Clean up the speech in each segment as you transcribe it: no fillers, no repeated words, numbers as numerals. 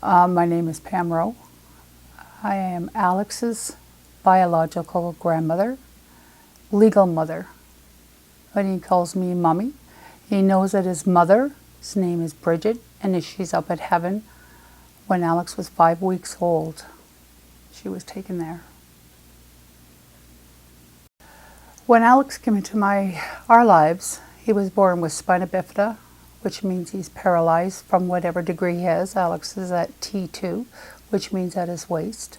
My name is Pamela. I am Alex's biological grandmother, legal mother. But he calls me Mommy. He knows that his mother, his name is Bridget, and she's up at heaven. When Alex was 5 weeks old, she was taken there. When Alex came into our lives, he was born with spina bifida, which means he's paralyzed from whatever degree he has. Alex is at T2, which means at his waist.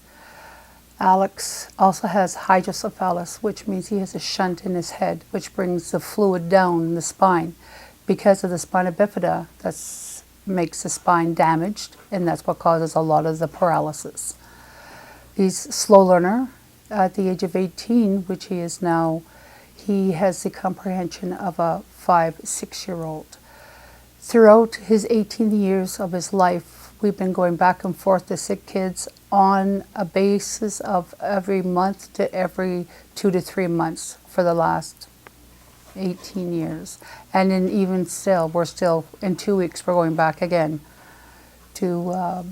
Alex also has hydrocephalus, which means he has a shunt in his head, which brings the fluid down the spine. Because of the spina bifida, that makes the spine damaged, and that's what causes a lot of the paralysis. He's a slow learner. At the age of 18, which he is now, he has the comprehension of a 5-6-year-old. Throughout his 18 years of his life, we've been going back and forth to sick kids on a basis of every month to every 2 to 3 months for the last 18 years. And then even still, we're still, in 2 weeks, we're going back again to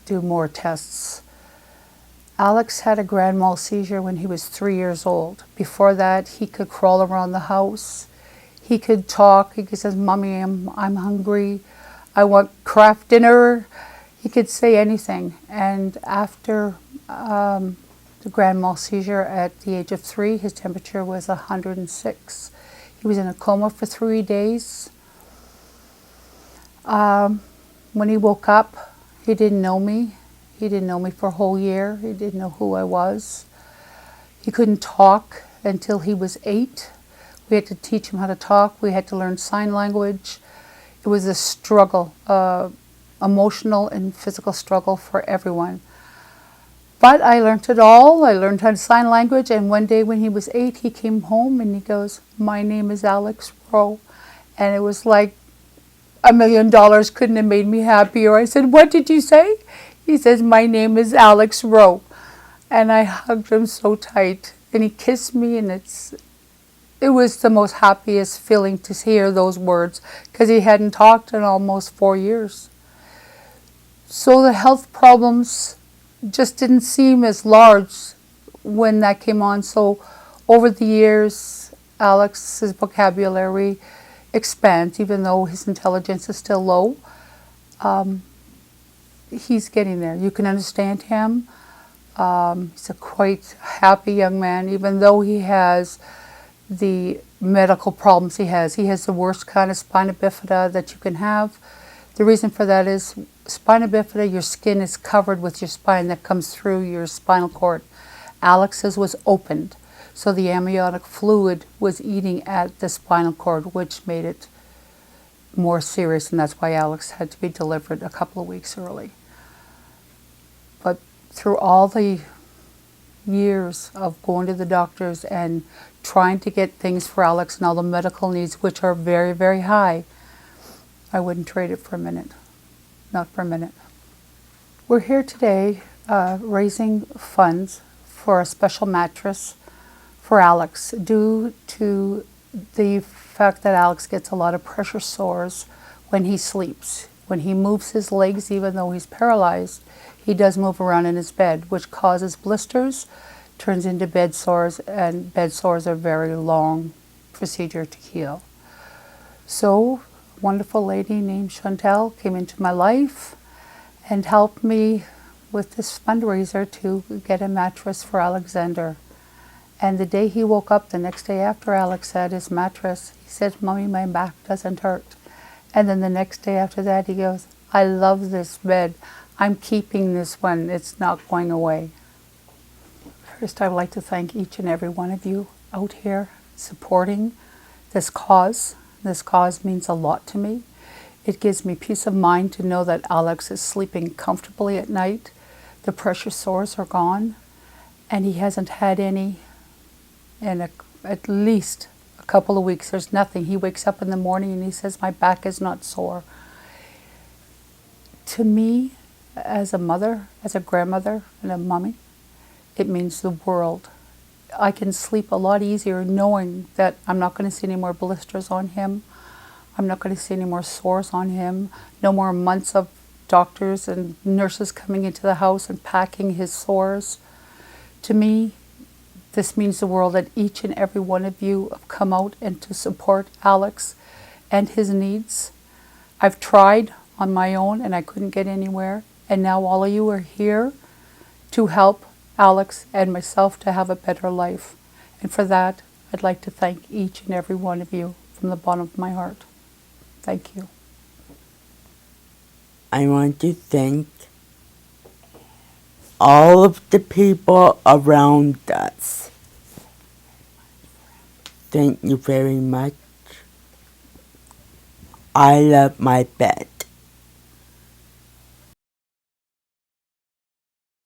do more tests. Alex had a grand mal seizure when he was 3 years old. Before that, he could crawl around the house. He could talk. He could say, "Mommy, I'm hungry. I want Kraft dinner." He could say anything. And after the grand mal seizure at the age of 3, his temperature was 106. He was in a coma for 3 days. When he woke up, he didn't know me. He didn't know me for a whole year. He didn't know who I was. He couldn't talk until he was 8. We had to teach him how to talk. We had to learn sign language. It was a struggle, emotional and physical struggle for everyone. But I learned it all. I learned how to sign language. And one day when he was 8, he came home and he goes, "My name is Alex Rowe." And it was like $1,000,000 couldn't have made me happier. I said, "What did you say?" He says, "My name is Alex Rowe." And I hugged him so tight. And he kissed me, and it was the most happiest feeling to hear those words, because he hadn't talked in almost 4 years. So the health problems just didn't seem as large when that came on. So over the years, Alex's vocabulary expands, even though his intelligence is still low. He's getting there. You can understand him. He's a quite happy young man, even though he has the medical problems he has. He has the worst kind of spina bifida that you can have. The reason for that is spina bifida, your skin is covered with your spine that comes through your spinal cord. Alex's was opened, so the amniotic fluid was eating at the spinal cord, which made it more serious, and that's why Alex had to be delivered a couple of weeks early. But through all the years of going to the doctors and trying to get things for Alex and all the medical needs, which are very, very high, I wouldn't trade it for a minute. Not for a minute. We're here today raising funds for a special mattress for Alex, due to the fact that Alex gets a lot of pressure sores when he sleeps. When he moves his legs, even though he's paralyzed, he does move around in his bed, which causes blisters, turns into bed sores, and bed sores are a very long procedure to heal. So a wonderful lady named Chantal came into my life and helped me with this fundraiser to get a mattress for Alexander. And the day he woke up, the next day after Alex had his mattress, he said, "Mommy, my back doesn't hurt." And then the next day after that, he goes, "I love this bed. I'm keeping this one. It's not going away." First, I would like to thank each and every one of you out here supporting this cause. This cause means a lot to me. It gives me peace of mind to know that Alex is sleeping comfortably at night. The pressure sores are gone, and he hasn't had any in at least a couple of weeks. There's nothing. He wakes up in the morning and he says, "My back is not sore." To me, as a mother, as a grandmother, and a mommy, it means the world. I can sleep a lot easier knowing that I'm not going to see any more blisters on him. I'm not going to see any more sores on him. No more months of doctors and nurses coming into the house and packing his sores. To me, this means the world that each and every one of you have come out and to support Alex and his needs. I've tried on my own and I couldn't get anywhere, and now all of you are here to help Alex and myself to have a better life. And for that, I'd like to thank each and every one of you from the bottom of my heart. Thank you. I want to thank all of the people around us. Thank you very much. I love my pet.